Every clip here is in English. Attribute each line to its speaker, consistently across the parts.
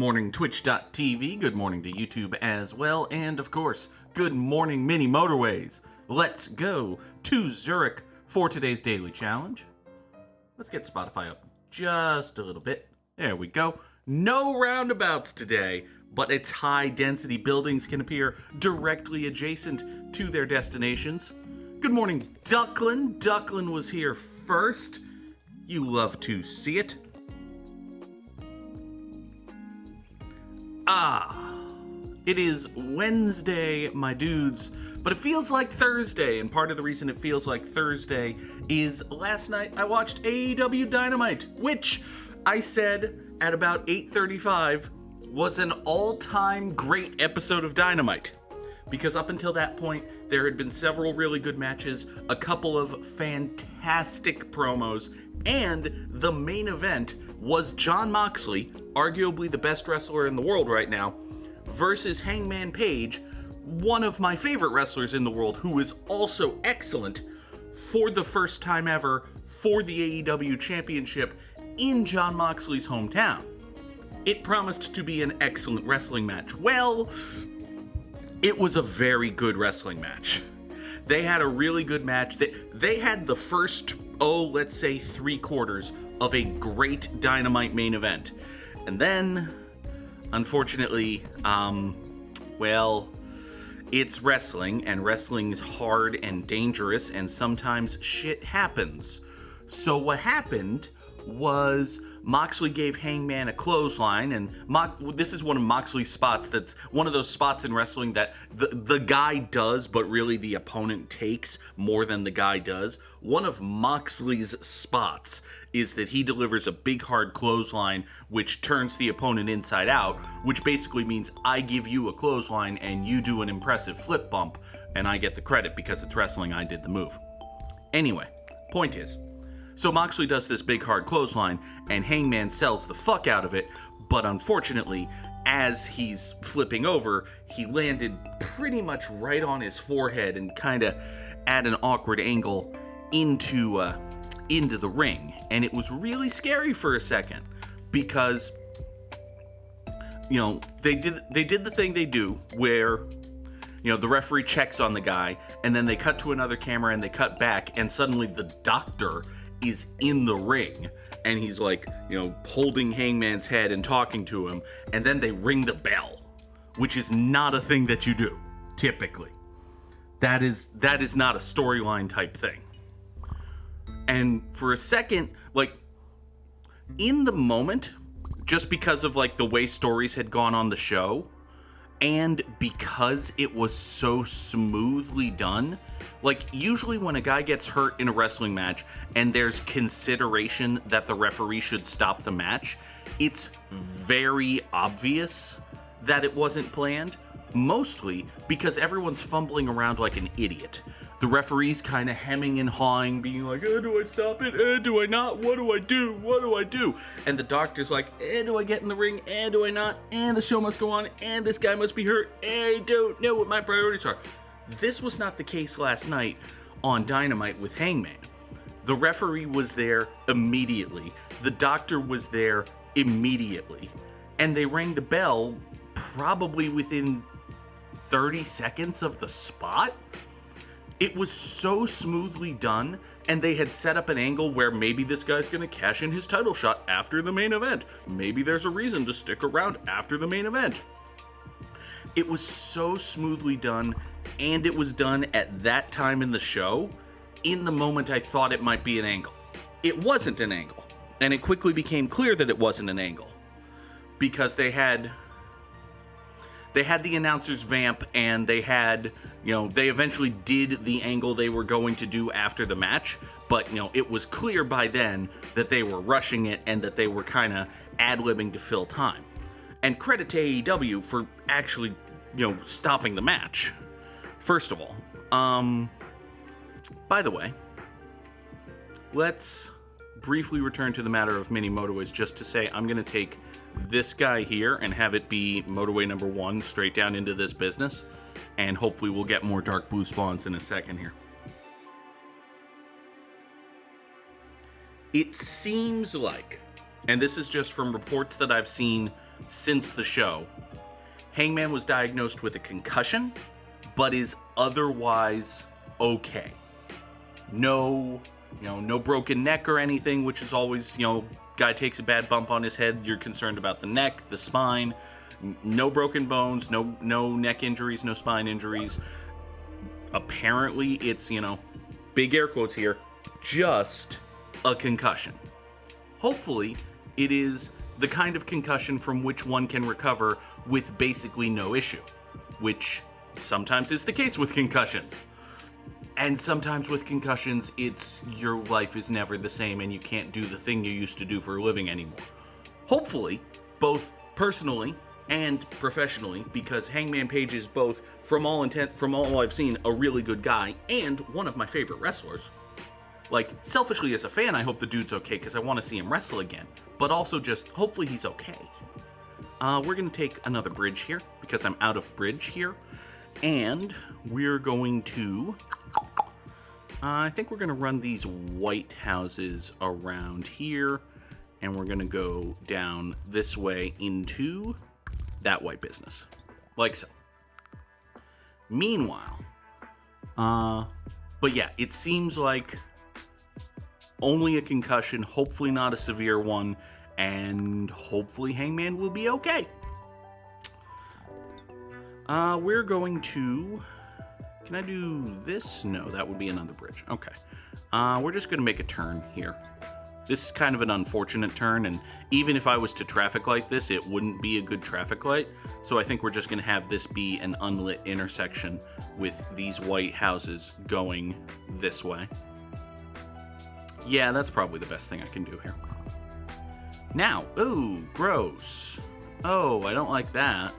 Speaker 1: morning Twitch.tv, good morning to YouTube as well, and of course, good morning mini Motorways. Let's go to Zurich for today's daily challenge. Let's get Spotify up just a little bit. There we go. No roundabouts today, but its high-density buildings can appear directly adjacent to their destinations. Good morning, Ducklin. Ducklin was here first. You love to see it. It is Wednesday, my dudes, but it feels like Thursday, and part of the reason it feels like Thursday is last night I watched AEW Dynamite, which I said at about 8:35 was an all-time great episode of Dynamite. Because up until that point, there had been several really good matches, a couple of fantastic promos, and the main event was Jon Moxley, arguably the best wrestler in the world right now, versus Hangman Page, one of my favorite wrestlers in the world, who is also excellent, for the first time ever for the AEW Championship in Jon Moxley's hometown. It promised to be an excellent wrestling match. Well, it was a very good wrestling match. They had a really good match. They had the first, let's say 3/4 of a great Dynamite main event. And then, unfortunately, it's wrestling, and wrestling is hard and dangerous, and sometimes shit happens. So what happened was Moxley gave Hangman a clothesline, and this is one of Moxley's spots that's one of those spots in wrestling that the guy does, but really the opponent takes more than the guy does. One of Moxley's spots is that he delivers a big hard clothesline which turns the opponent inside out, which basically means I give you a clothesline and you do an impressive flip bump, and I get the credit because it's wrestling, I did the move. Anyway, point is, so Moxley does this big hard clothesline, and Hangman sells the fuck out of it, but unfortunately, as he's flipping over, he landed pretty much right on his forehead and kind of at an awkward angle into the ring. And it was really scary for a second, because, you know, they did the thing they do where, you know, the referee checks on the guy, and then they cut to another camera and they cut back, and suddenly the doctor is in the ring, and he's like, you know, holding Hangman's head and talking to him, and then they ring the bell, which is not a thing that you do typically. That is not a storyline type thing. And for a second, like, in the moment, just because of like the way stories had gone on the show, and because it was so smoothly done, like, usually when a guy gets hurt in a wrestling match and there's consideration that the referee should stop the match, it's very obvious that it wasn't planned, mostly because everyone's fumbling around like an idiot. The referee's kind of hemming and hawing, being like, do I stop it? Do I not? What do I do? What do I do? And the doctor's like, do I get in the ring? Do I not? And the show must go on, and this guy must be hurt. I don't know what my priorities are. This was not the case last night on Dynamite with Hangman. The referee was there immediately. The doctor was there immediately. And they rang the bell probably within 30 seconds of the spot. It was so smoothly done, and they had set up an angle where maybe this guy's going to cash in his title shot after the main event. Maybe there's a reason to stick around after the main event. It was so smoothly done, and it was done at that time in the show. In the moment, I thought it might be an angle. It wasn't an angle, and it quickly became clear that it wasn't an angle, because they had the announcers vamp, and they had, you know, they eventually did the angle they were going to do after the match, but, you know, it was clear by then that they were rushing it and that they were kind of ad-libbing to fill time. And credit to AEW for actually, you know, stopping the match, first of all. By the way, let's briefly return to the matter of mini motorways just to say I'm going to take this guy here and have it be motorway number 1 straight down into this business, and hopefully we'll get more dark blue spawns in a second here. It seems like and this is just from reports that I've seen since the show, Hangman was diagnosed with a concussion, but is otherwise okay. No broken neck or anything, which is always, guy takes a bad bump on his head, you're concerned about the neck, the spine. No broken bones, no neck injuries, no spine injuries. Apparently it's, big air quotes here, just a concussion. Hopefully it is the kind of concussion from which one can recover with basically no issue, which sometimes is the case with concussions. And sometimes with concussions, it's your life is never the same and you can't do the thing you used to do for a living anymore. Hopefully, both personally and professionally, because Hangman Page is both, from all I've seen, a really good guy and one of my favorite wrestlers. Like, selfishly as a fan, I hope the dude's okay because I want to see him wrestle again. But also just, hopefully he's okay. We're going to take another bridge here because I'm out of bridge here. And we're going to... I think we're going to run these white houses around here. And we're going to go down this way into that white business. Like so. Meanwhile... but yeah, it seems like... only a concussion, hopefully not a severe one, and hopefully Hangman will be okay. We're going to... Can I do this? No, that would be another bridge. Okay. We're just going to make a turn here. This is kind of an unfortunate turn, and even if I was to traffic light this, it wouldn't be a good traffic light. So I think we're just going to have this be an unlit intersection with these white houses going this way. Yeah, that's probably the best thing I can do here. Now, ooh, gross. Oh, I don't like that.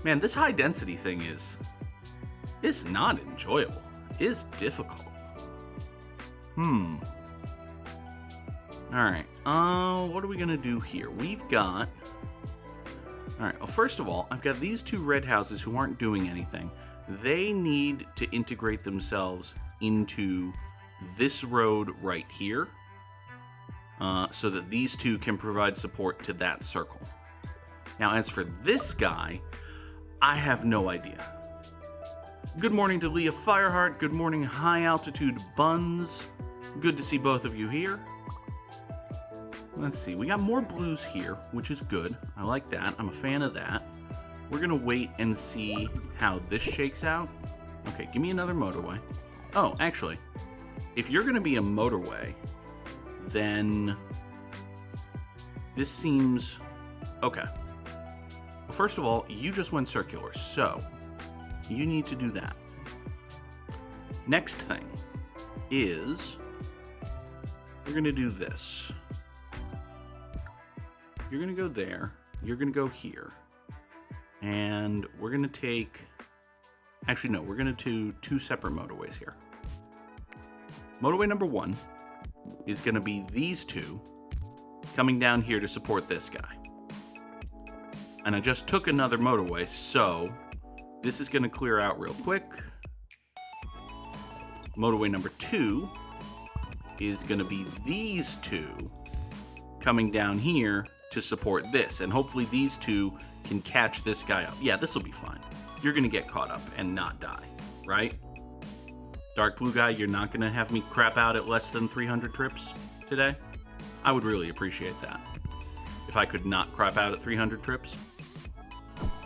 Speaker 1: Man, this high density thing is not enjoyable. It's difficult. Alright, what are we gonna do here? We've got... Alright, well, first of all, I've got these two red houses who aren't doing anything. They need to integrate themselves into this road right here, so that these two can provide support to that circle. Now, as for this guy, I have no idea. Good morning to Leah Fireheart. Good morning, High Altitude Buns. Good to see both of you here. Let's see, we got more blues here, which is good. I like that. I'm a fan of that. We're gonna wait and see how this shakes out. Okay, give me another motorway. Oh, actually, if you're going to be a motorway, then this seems... Okay. Well, first of all, you just went circular, so you need to do that. Next thing is we're going to do this. You're going to go there. You're going to go here. And we're going to take... Actually, no, we're going to do two separate motorways here. Motorway number 1 is going to be these two coming down here to support this guy. And I just took another motorway, so this is going to clear out real quick. Motorway number 2 is going to be these two coming down here to support this. And hopefully these two can catch this guy up. Yeah, this will be fine. You're going to get caught up and not die, right? Dark Blue Guy, you're not going to have me crap out at less than 300 trips today? I would really appreciate that. If I could not crap out at 300 trips.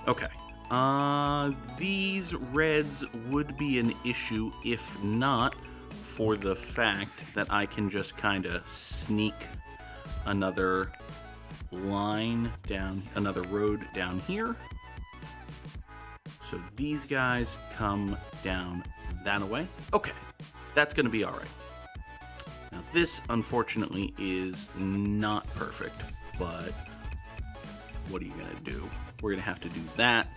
Speaker 1: Okay. These reds would be an issue if not for the fact that I can just kind of sneak another line down, another road down here. So these guys come down that away. Okay, that's going to be all right. Now this, unfortunately, is not perfect, but what are you going to do? We're going to have to do that,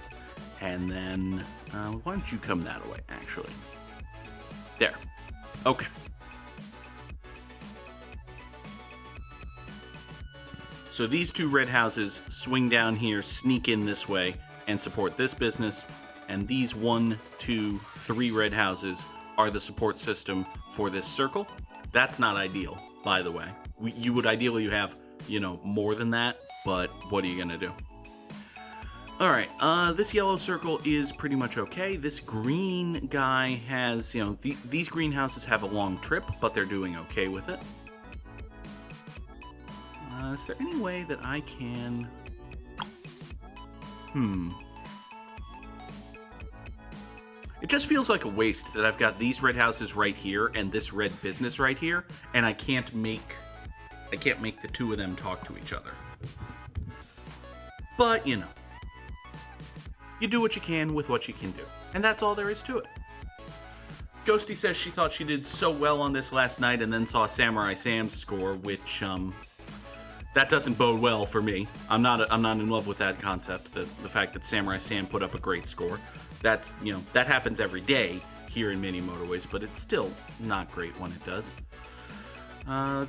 Speaker 1: and then why don't you come that way, actually? There. Okay. So these two red houses swing down here, sneak in this way, and support this business. And these 1, 2, 3 red houses are the support system for this circle. That's not ideal, by the way. You would ideally have more than that, but what are you going to do? All right, this yellow circle is pretty much okay. This green guy has, these greenhouses have a long trip, but they're doing okay with it. Is there any way that I can... It just feels like a waste that I've got these red houses right here and this red business right here, and I can't make the two of them talk to each other. But, you do what you can with what you can do. And that's all there is to it. Ghosty says she thought she did so well on this last night and then saw Samurai Sam's score, which, that doesn't bode well for me. I'm not in love with that concept, the fact that Samurai Sam put up a great score. That's, that happens every day here in Mini Motorways, but it's still not great when it does.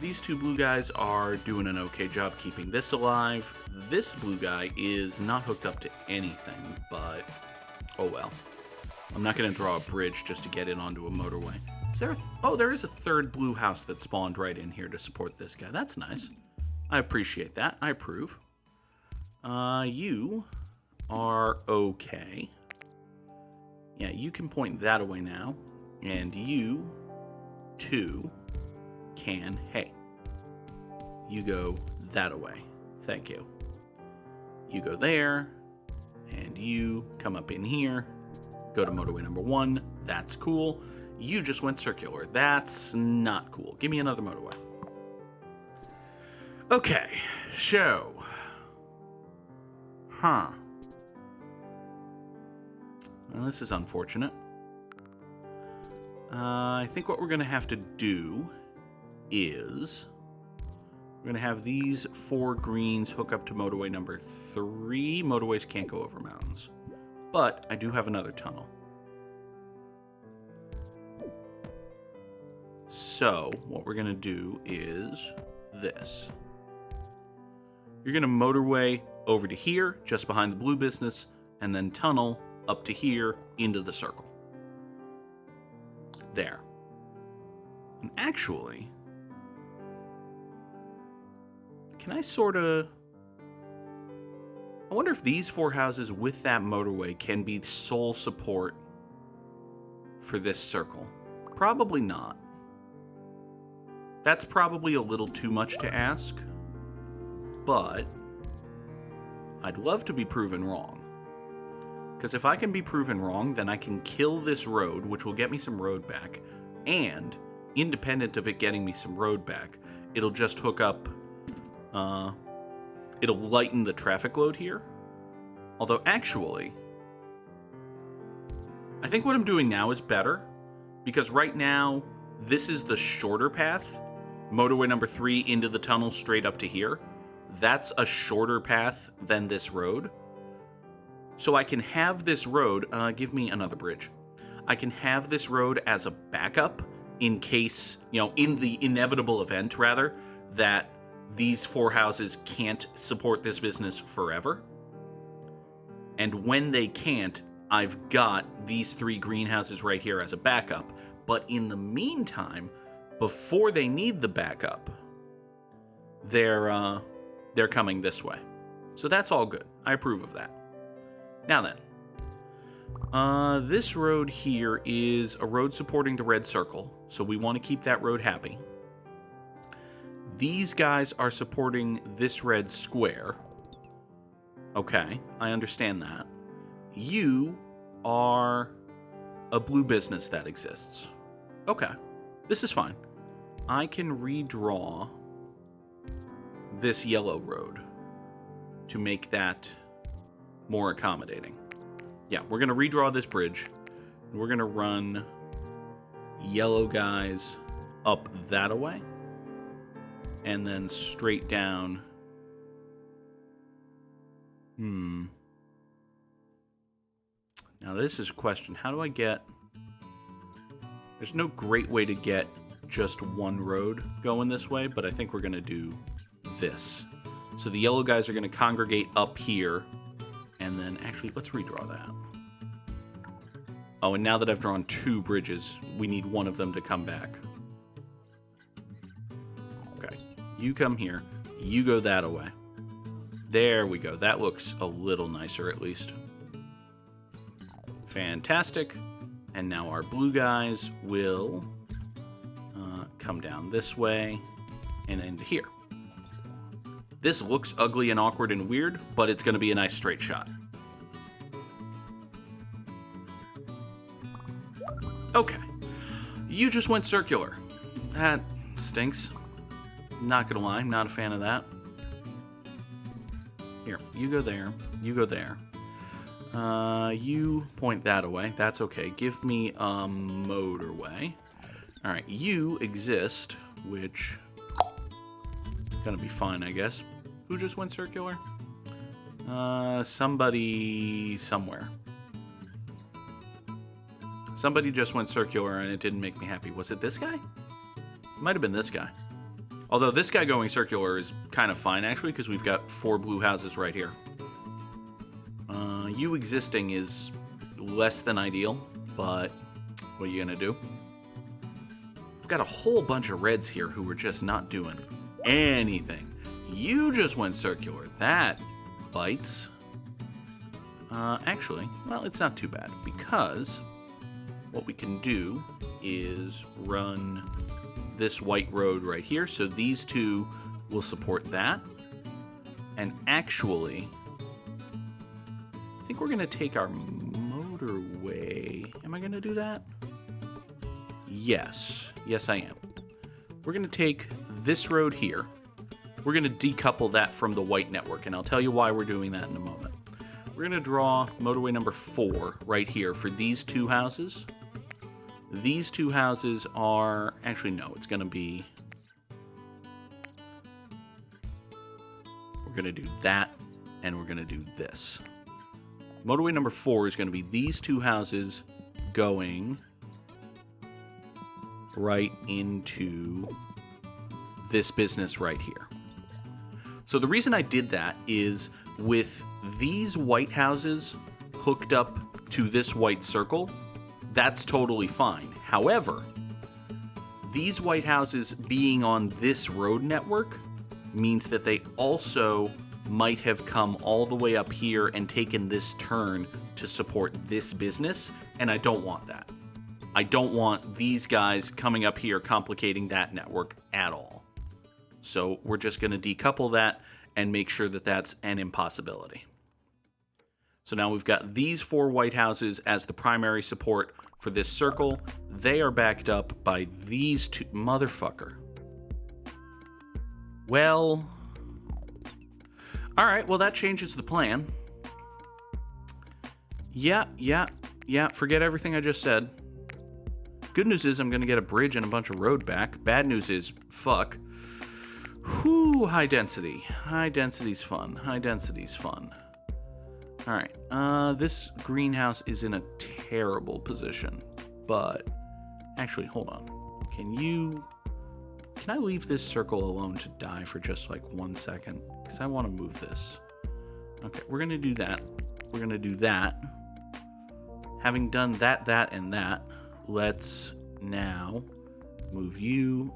Speaker 1: These two blue guys are doing an okay job keeping this alive. This blue guy is not hooked up to anything, but oh well. I'm not going to draw a bridge just to get it onto a motorway. Is there there is a third blue house that spawned right in here to support this guy. That's nice. I appreciate that. I approve. You are okay. Yeah, you can point that away now. And you, too, can. Hey, you go that away. Thank you. You go there, and you come up in here. Go to motorway number 1. That's cool. You just went circular. That's not cool. Give me another motorway. Okay, so. Well, this is unfortunate. I think what we're going to have to do is we're going to have these 4 greens hook up to motorway number 3. Motorways can't go over mountains. But I do have another tunnel. So what we're going to do is this. You're going to motorway over to here, just behind the blue business, and then tunnel up to here into the circle. There. And actually, can I sort of... I wonder if these 4 houses with that motorway can be sole support for this circle. Probably not. That's probably a little too much to ask. But I'd love to be proven wrong. Because if I can be proven wrong, then I can kill this road, which will get me some road back. And, independent of it getting me some road back, it'll just hook up... it'll lighten the traffic load here. Although, actually, I think what I'm doing now is better. Because right now, this is the shorter path. Motorway number 3 into the tunnel straight up to here. That's a shorter path than this road. So I can have this road, give me another bridge. I can have this road as a backup in case, in the inevitable event, rather, that these 4 houses can't support this business forever. And when they can't, I've got these 3 greenhouses right here as a backup. But in the meantime, before they need the backup, they're coming this way. So that's all good. I approve of that. Now then, this road here is a road supporting the red circle, so we want to keep that road happy. These guys are supporting this red square. Okay, I understand that. You are a blue business that exists. Okay, this is fine. I can redraw this yellow road to make that more accommodating. Yeah, we're going to redraw this bridge. We're going to run yellow guys up that way. And then straight down. Now this is a question. How do I get... There's no great way to get just one road going this way, but I think we're going to do this. So the yellow guys are going to congregate up here. And then, actually, let's redraw that. Oh, and now that I've drawn 2 bridges, we need one of them to come back. Okay, you come here. You go that away. There we go. That looks a little nicer at least. Fantastic. And now our blue guys will come down this way and into here. This looks ugly and awkward and weird, but it's going to be a nice straight shot. Okay. You just went circular. That stinks. Not gonna lie, not a fan of that. Here, you go there. You go there. You point that away. That's okay. Give me a motorway. All right, you exist, which gonna be fine, I guess. Who just went circular? Somebody somewhere. Somebody just went circular and it didn't make me happy. Was it this guy? It might have been this guy. Although this guy going circular is kind of fine, actually, because we've got 4 blue houses right here. You existing is less than ideal, but what are you going to do? We've got a whole bunch of reds here who are just not doing anything. You just went circular. That bites. Actually, well, it's not too bad, because what we can do is run this white road right here, so these two will support that. And actually, I think we're going to take our motorway. Am I going to do that? Yes. Yes, I am. We're going to take this road here. We're going to decouple that from the white network, and I'll tell you why we're doing that in a moment. We're going to draw motorway number 4 right here for these 2 houses. These 2 houses are... Actually, no, it's going to be... We're going to do that, and we're going to do this. Motorway number 4 is going to be these 2 houses going right into this business right here. So the reason I did that is with these white houses hooked up to this white circle, that's totally fine. However, these white houses being on this road network means that they also might have come all the way up here and taken this turn to support this business, and I don't want that. I don't want these guys coming up here complicating that network at all. So we're just going to decouple that and make sure that that's an impossibility. So now we've got these 4 white houses as the primary support for this circle. They are backed up by these 2... Motherfucker. Well... Alright, well that changes the plan. Yeah, forget everything I just said. Good news is I'm going to get a bridge and a bunch of road back. Bad news is, fuck. Whew, high density. High density's fun. High density's fun. Alright, this greenhouse is in a terrible position, but actually, hold on. Can I leave this circle alone to die for just like 1 second? Because I want to move this. Okay, we're going to do that. We're going to do that. Having done that, and that, let's now move you,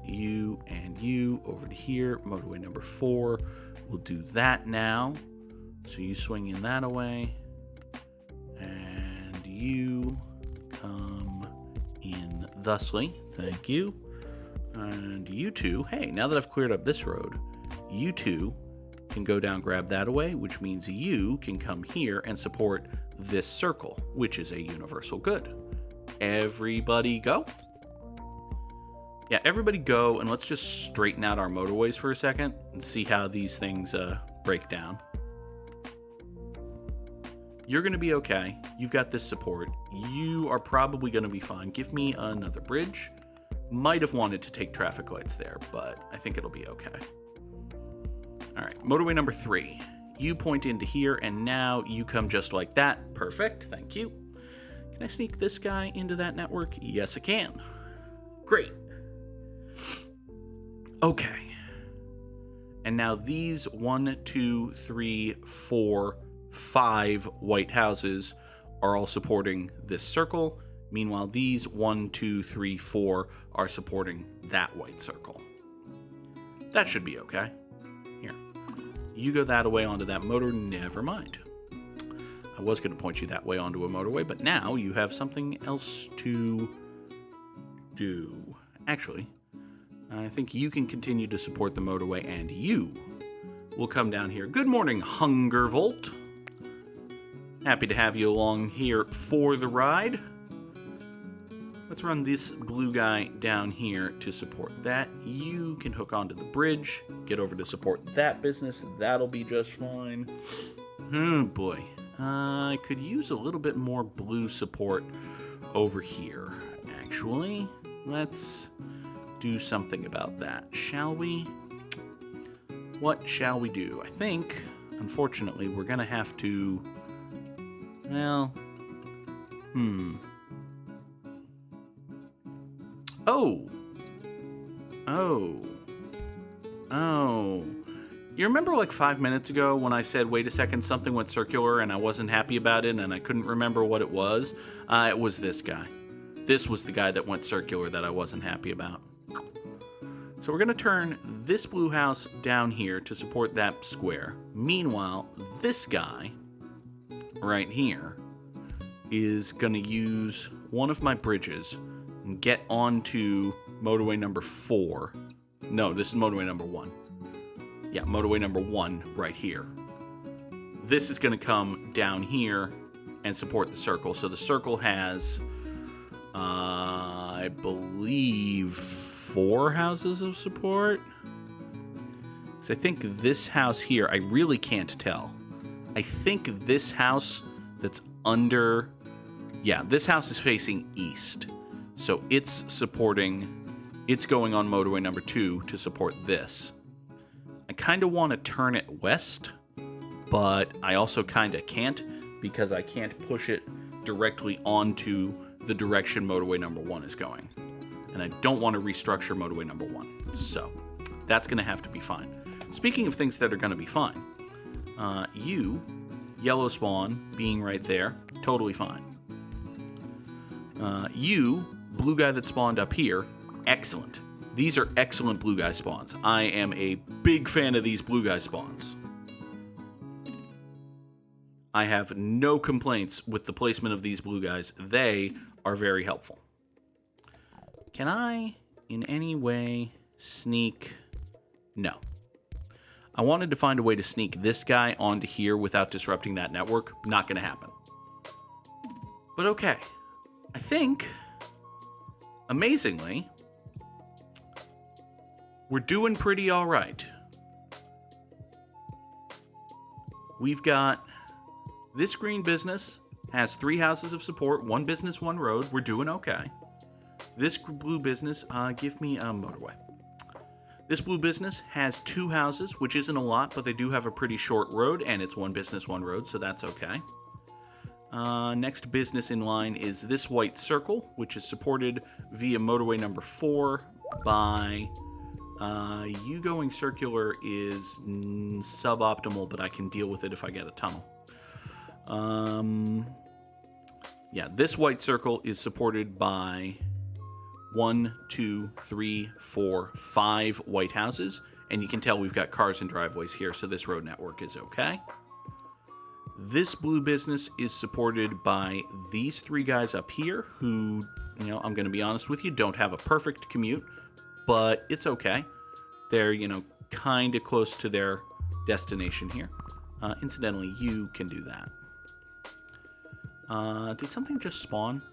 Speaker 1: and you over to here. Motorway number 4. We'll do that now. So you swing in that away, and you come in thusly. Thank you. And you 2, hey, now that I've cleared up this road, you 2 can go down, grab that away, which means you can come here and support this circle, which is a universal good. Everybody go. Yeah, everybody go, and let's just straighten out our motorways for a second and see how these things break down. You're going to be okay. You've got this support. You are probably going to be fine. Give me another bridge. Might have wanted to take traffic lights there, but I think it'll be okay. All right, motorway number 3. You point into here, and now you come just like that. Perfect, thank you. Can I sneak this guy into that network? Yes, I can. Great. Okay. And now these 1, 2, 3, 4, 5 white houses are all supporting this circle. Meanwhile, these 1, 2, 3, 4 are supporting that white circle. That should be okay. Here, You go that way onto that motor. Never mind. I was going to point you that way onto a motorway, but now you have something else to do. Actually, I think you can continue to support the motorway, and you will come down here. Good morning, Hungervolt. Happy to have you along here for the ride. Let's run this blue guy down here to support that. You can hook onto the bridge, get over to support that business. That'll be just fine. Oh boy. I could use a little bit more blue support over here. Actually, let's do something about that, shall we? What shall we do? I think, unfortunately, we're going to have to... Well... Oh! You remember like 5 minutes ago when I said, wait a second, something went circular and I wasn't happy about it and I couldn't remember what it was? It was this guy. This was the guy that went circular that I wasn't happy about. So we're going to turn this blue house down here to support that square. Meanwhile, this guy right here is going to use one of my bridges and get onto motorway number 4. No, this is motorway number 1. Yeah, motorway number 1 right here. This is going to come down here and support the circle. So the circle has, I believe, 4 houses of support. So I think this house here, I really can't tell. I think this house that's under... Yeah, this house is facing east. So it's going on motorway number 2 to support this. I kind of want to turn it west, but I also kind of can't because I can't push it directly onto the direction motorway number 1 is going. And I don't want to restructure motorway number 1. So that's going to have to be fine. Speaking of things that are going to be fine, you, yellow spawn, being right there, totally fine. You, blue guy that spawned up here, excellent. These are excellent blue guy spawns. I am a big fan of these blue guy spawns. I have no complaints with the placement of these blue guys. They are very helpful. Can I, in any way, sneak? No. I wanted to find a way to sneak this guy onto here without disrupting that network. Not going to happen. But okay. I think, amazingly, we're doing pretty all right. We've got this green business has 3 houses of support, 1 business, 1 road. We're doing okay. This blue business, give me a motorway. This blue business has 2 houses, which isn't a lot, but they do have a pretty short road, and it's 1 business, 1 road, so that's okay. Next business in line is this white circle, which is supported via motorway number 4 by... you going circular is suboptimal, but I can deal with it if I get a tunnel. Yeah, this white circle is supported by 1, 2, 3, 4, 5 white houses, and you can tell we've got cars and driveways here, so this road network is okay. This blue business is supported by these 3 guys up here who, you know, I'm going to be honest with you, don't have a perfect commute, but it's okay. They're, you know, kind of close to their destination here. Incidentally, you can do that. Did something just spawn?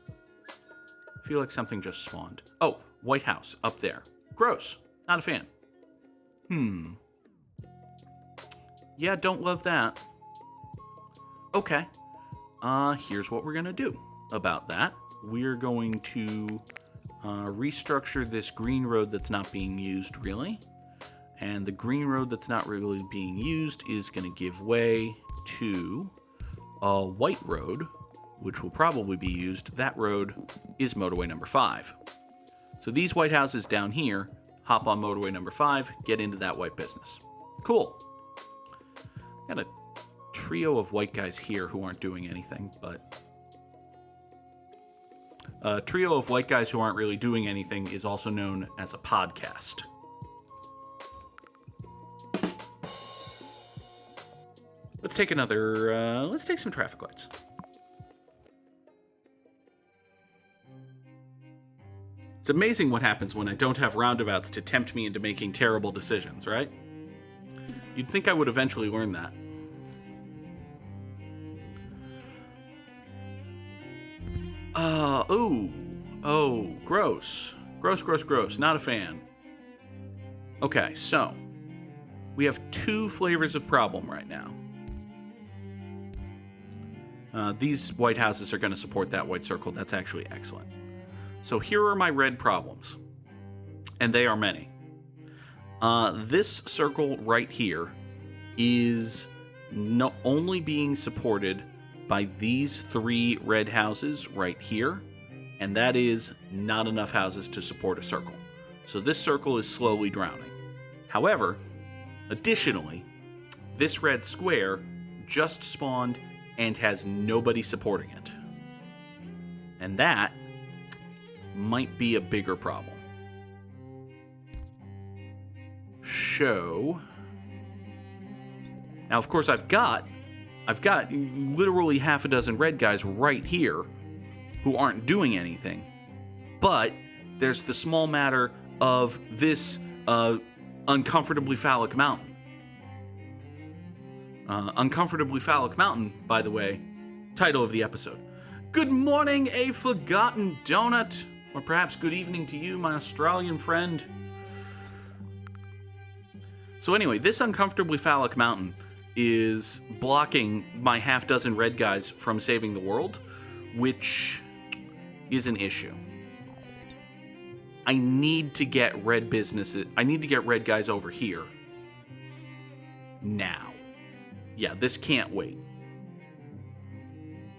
Speaker 1: I feel like something just spawned. Oh, White House up there. Gross. Not a fan. Yeah, don't love that. Okay. Here's what we're going to do about that. We're going to restructure this green road that's not being used, really. And the green road that's not really being used is going to give way to a white road, which will probably be used. That road is motorway number 5. So these white houses down here, hop on motorway number 5, get into that white business. Cool. Got a trio of white guys here who aren't doing anything, but... A trio of white guys who aren't really doing anything is also known as a podcast. Let's take another, let's take some traffic lights. It's amazing what happens when I don't have roundabouts to tempt me into making terrible decisions, right? You'd think I would eventually learn that. Oh, gross. Gross. Not a fan. Okay, so we have 2 flavors of problem right now. These white houses are going to support that white circle. That's actually excellent. So here are my red problems, and they are many. This circle right here is only being supported by these 3 red houses right here, and that is not enough houses to support a circle. So this circle is slowly drowning. However, additionally, this red square just spawned and has nobody supporting it. And that might be a bigger problem. Now, of course, I've got literally half a dozen red guys right here who aren't doing anything. But there's the small matter of this Uncomfortably Phallic mountain. Uncomfortably Phallic mountain, by the way, title of the episode. Good morning, a forgotten donut. Or perhaps good evening to you, my Australian friend. So anyway, this Uncomfortably Phallic mountain is blocking my half dozen red guys from saving the world, which is an issue. I need to get red guys over here now. Yeah, this can't wait.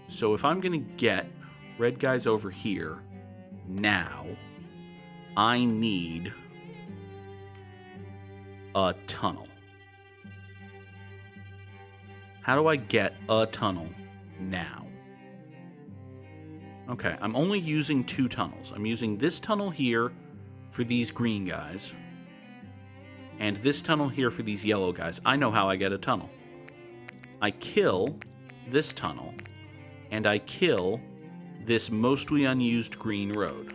Speaker 1: So if I'm going to get red guys over here now, I need a tunnel. How do I get a tunnel now? Okay, I'm only using 2 tunnels. I'm using this tunnel here for these green guys, and this tunnel here for these yellow guys. I know how I get a tunnel. I kill this tunnel, and I kill this mostly unused green road.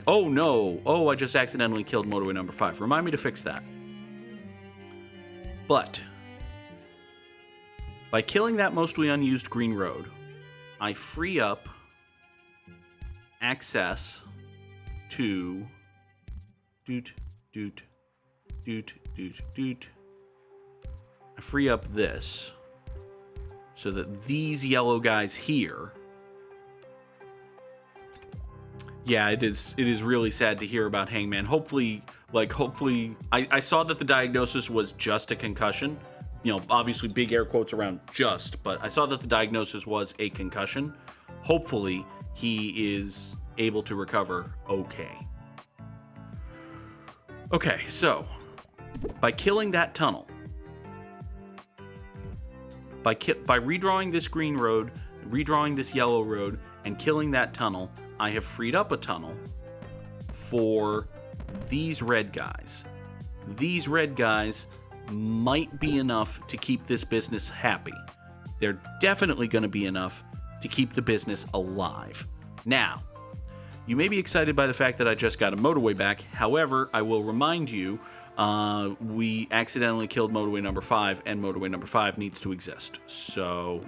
Speaker 1: Oh no! Oh, I just accidentally killed motorway number 5. Remind me to fix that. But by killing that mostly unused green road, I free up access to I free up this so that these yellow guys here. Yeah, it is really sad to hear about Hangman. Hopefully, I saw that the diagnosis was just a concussion. You know, obviously big air quotes around just, but I saw that the diagnosis was a concussion. Hopefully, he is able to recover okay. Okay, so by killing that tunnel, by redrawing this green road, redrawing this yellow road, and killing that tunnel, I have freed up a tunnel for these red guys. These red guys might be enough to keep this business happy. They're definitely going to be enough to keep the business alive. Now, you may be excited by the fact that I just got a motorway back. However, I will remind you, we accidentally killed motorway number 5, and motorway number 5 needs to exist. So,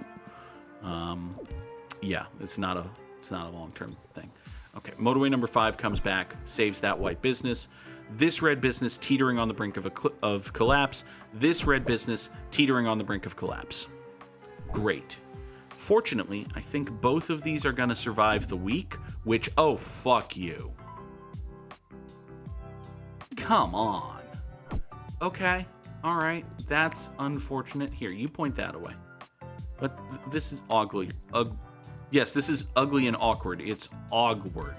Speaker 1: yeah, it's not a long-term thing. Okay, motorway number 5 comes back, saves that white business. This red business teetering on the brink of collapse. This red business teetering on the brink of collapse. Great. Fortunately, I think both of these are going to survive the week, which, oh, fuck you. Come on. Okay, all right, that's unfortunate. Here, you point that away. But this is ugly. Yes, this is ugly and awkward. It's awkward.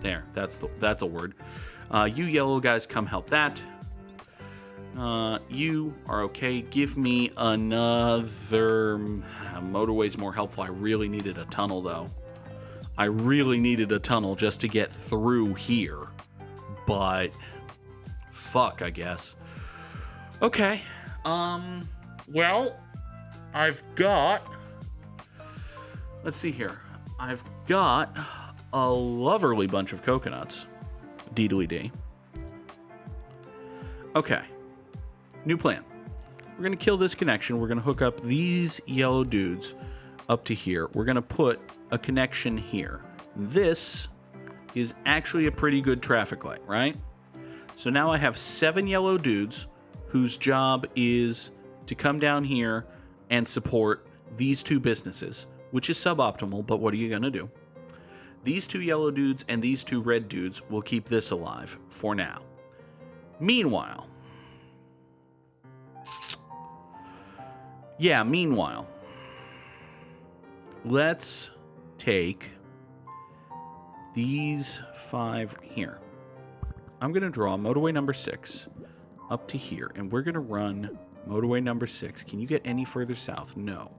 Speaker 1: There, that's a word. You yellow guys, come help that. You are okay. Give me another motorway's more helpful. I really needed a tunnel, though. I really needed a tunnel just to get through here. But fuck, I guess. Okay. Well, I've got... Let's see here. I've got a lovely bunch of coconuts. Deedly-dee. Okay. New plan. We're going to kill this connection. We're going to hook up these yellow dudes up to here. We're going to put a connection here. This is actually a pretty good traffic light, right? So now I have 7 yellow dudes whose job is to come down here and support these 2 businesses, which is suboptimal, but what are you going to do? These 2 yellow dudes and these 2 red dudes will keep this alive for now. Meanwhile, let's take these 5 here. I'm going to draw motorway number 6 up to here, and we're going to run motorway number 6. Can you get any further south? No.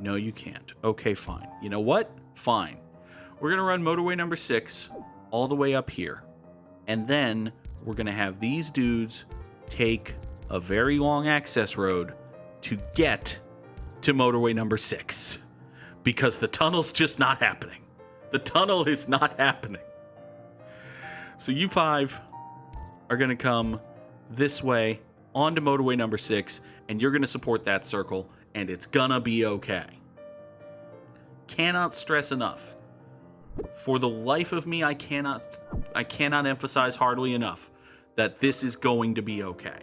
Speaker 1: No, you can't. Okay, fine. You know what? Fine. We're going to run motorway number 6 all the way up here, and then we're going to have these dudes take a very long access road to get to motorway number 6, because the tunnel's just not happening. The tunnel is not happening. So you 5 are going to come this way onto motorway number 6, and you're going to support that circle, and it's going to be okay. Cannot stress enough. For the life of me, I cannot emphasize hardly enough that this is going to be okay.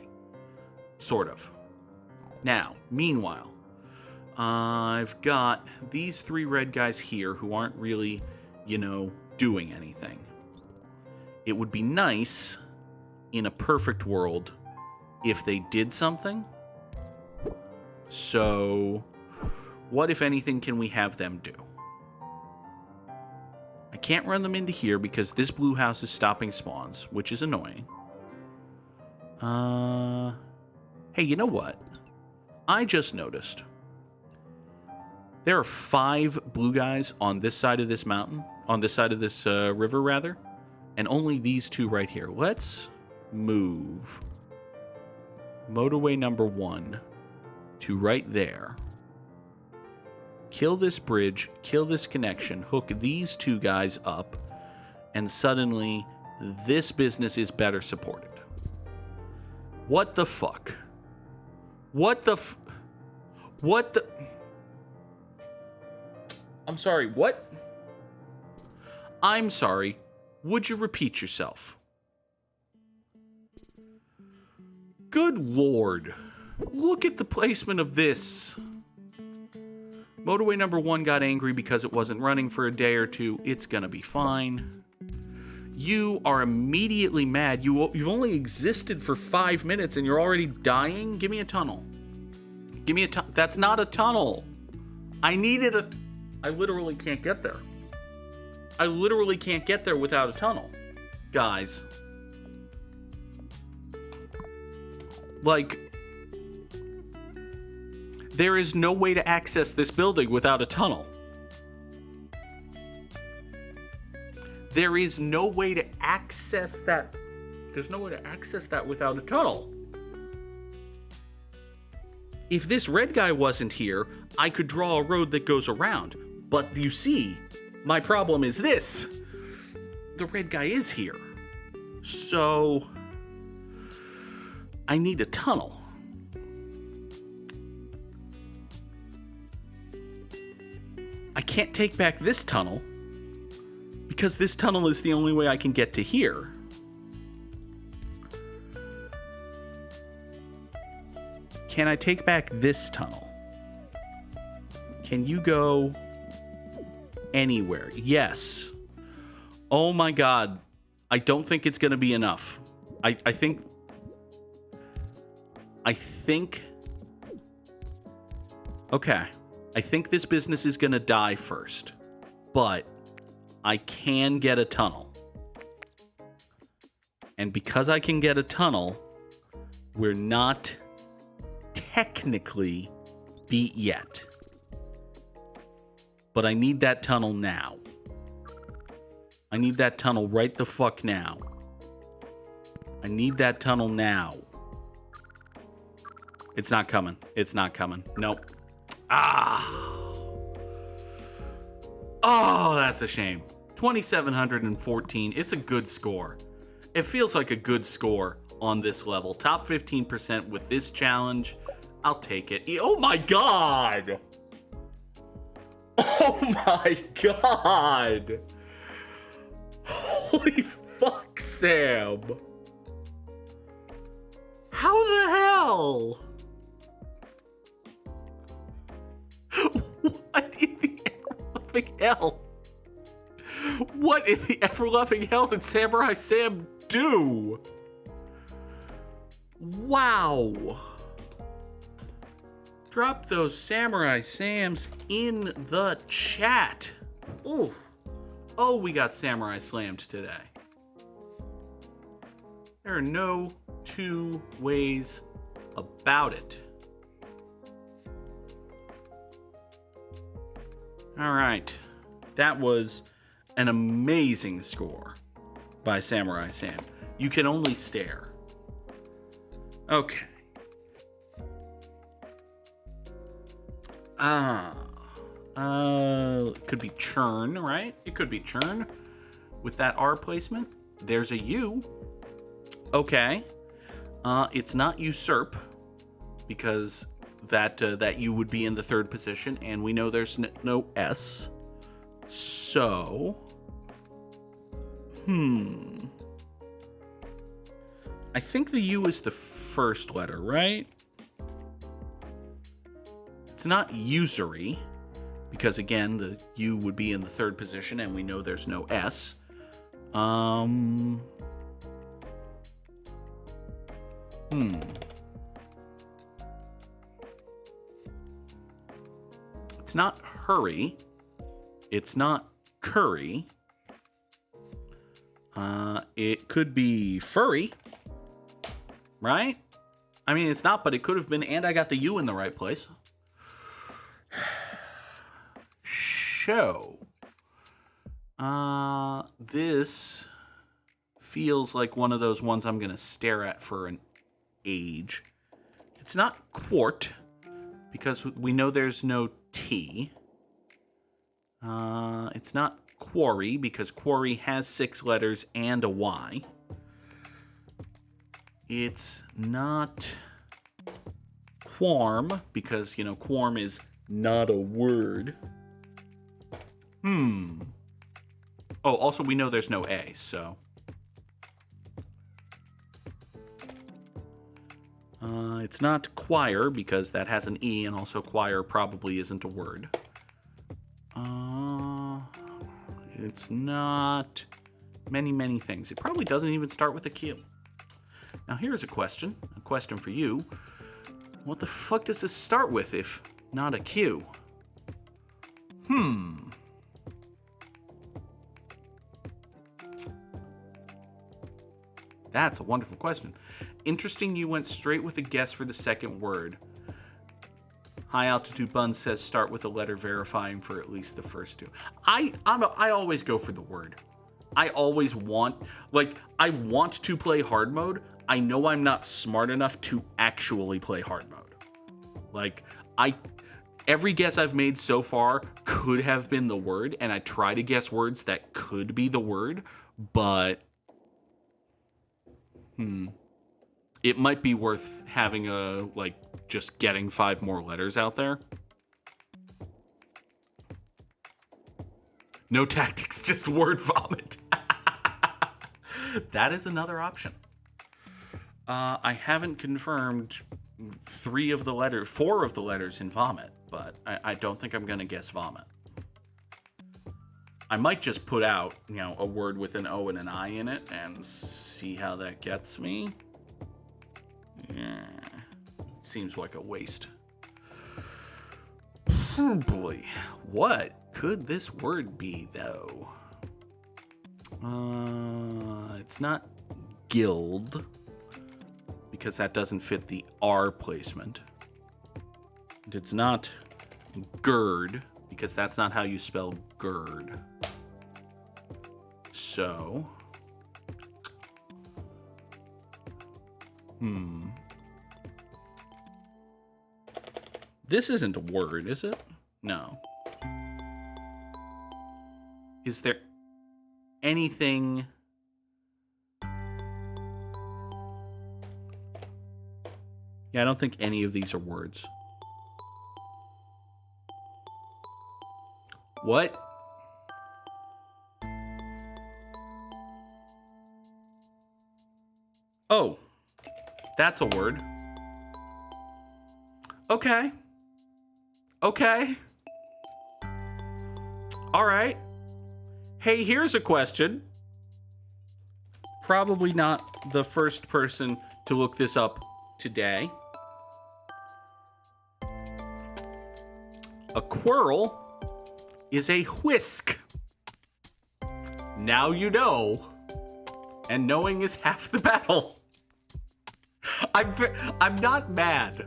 Speaker 1: Sort of. Now, meanwhile, I've got these 3 red guys here who aren't really, doing anything. It would be nice, in a perfect world, if they did something. So, what, if anything, can we have them do? I can't run them into here because this blue house is stopping spawns, which is annoying. Hey, you know what? I just noticed. There are 5 blue guys on this side of this mountain, on this side of this river, rather, and only these 2 right here. Let's move motorway number 1 to right there. Kill this bridge, kill this connection, hook these 2 guys up, and suddenly this business is better supported. What the fuck? What the I'm sorry, what? I'm sorry. Would you repeat yourself? Good Lord. Look at the placement of this. Motorway number 1 got angry because it wasn't running for a day or 2. It's gonna be fine. You are immediately mad. You've only existed for 5 minutes and you're already dying? Give me a tunnel. Give me a tunnel. That's not a tunnel. I literally can't get there. I literally can't get there without a tunnel. Guys. Like, there is no way to access this building without a tunnel. There is no way to access that. There's no way to access that without a tunnel. If this red guy wasn't here, I could draw a road that goes around. But you see, my problem is this. The red guy is here. So, I need a tunnel. I can't take back this tunnel because this tunnel is the only way I can get to here. Can I take back this tunnel? Can you go anywhere? Yes. Oh my God. I don't think it's going to be enough. I think... Okay. I think this business is going to die first. But I can get a tunnel. And because I can get a tunnel, we're not technically beat yet. But I need that tunnel now. I need that tunnel right the fuck now. I need that tunnel now. It's not coming. It's not coming. Nope. Ah. Oh, that's a shame. 2,714. It's a good score. It feels like a good score on this level. Top 15% with this challenge. I'll take it. Oh my god! Oh my god! Holy fuck, Sam! How the hell? What in the ever-loving hell? What in the ever-loving hell did Samurai Sam do? Wow. Drop those Samurai Sams in the chat. Ooh. Oh, we got Samurai Slammed today. There are no two ways about it. All right. That was an amazing score by Samurai Sam. You can only stare. Okay. It could be churn, right? It could be churn with that R placement. There's a U. Okay. It's not usurp because that U would be in the third position, and we know there's no S. So, I think the U is the first letter, right? It's not usury, because again, the U would be in the third position, and we know there's no S. It's not hurry. It's not curry. It could be furry, right? I mean, it's not, but it could have been, and I got the U in the right place. Show. This feels like one of those ones I'm going to stare at for an age. It's not quart, because we know there's no T. It's not quarry, because quarry has 6 letters and a Y. It's not qualm, because, qualm is not a word. Oh, also we know there's no A, so. It's not choir, because that has an E, and also choir probably isn't a word. It's not many, many things. It probably doesn't even start with a Q. Now here's a question for you. What the fuck does this start with if not a Q? That's a wonderful question. Interesting you went straight with a guess for the second word. High Altitude Bun says start with a letter verifying for at least the first two. I always go for the word. I always want to play hard mode. I know I'm not smart enough to actually play hard mode. Every guess I've made so far could have been the word, and I try to guess words that could be the word, but it might be worth having just getting 5 more letters out there. No tactics, just word vomit. That is another option. I haven't confirmed 4 of the letters in vomit, but I don't think I'm going to guess vomit. I might just put out, a word with an O and an I in it and see how that gets me. Yeah. Seems like a waste. Probably. What could this word be, though? It's not guild, because that doesn't fit the R placement. And it's not gird, because that's not how you spell gird. So, This isn't a word, is it? No. Is there anything... Yeah, I don't think any of these are words. What? Oh, that's a word. Okay. Okay. All right. Hey, here's a question. Probably not the first person to look this up today. A quirl is a whisk. Now you know, and knowing is half the battle. I'm not mad.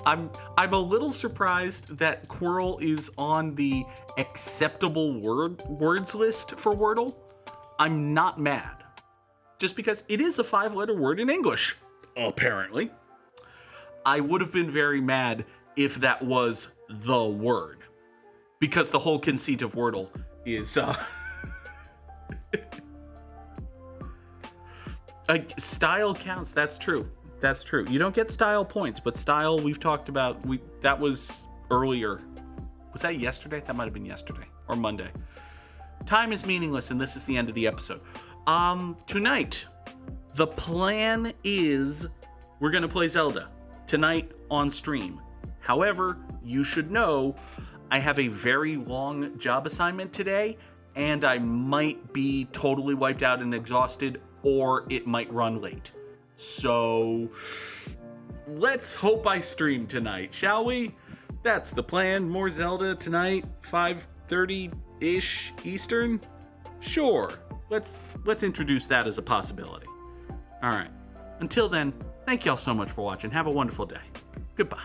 Speaker 1: I'm a little surprised that quirl is on the acceptable words list for Wordle. I'm not mad. Just because it is a 5-letter word in English, apparently. I would have been very mad if that was the word. Because the whole conceit of Wordle is like, style counts. That's true. That's true. You don't get style points, but style we've talked about. That was earlier. Was that yesterday? That might have been yesterday or Monday. Time is meaningless, and this is the end of the episode. Tonight, the plan is we're gonna play Zelda tonight on stream. However, you should know I have a very long job assignment today, and I might be totally wiped out and exhausted, or it might run late. So let's hope I stream tonight, shall we? That's the plan. More Zelda tonight, 5:30-ish Eastern. Sure. Let's introduce that as a possibility. All right. Until then, thank y'all so much for watching. Have a wonderful day. Goodbye.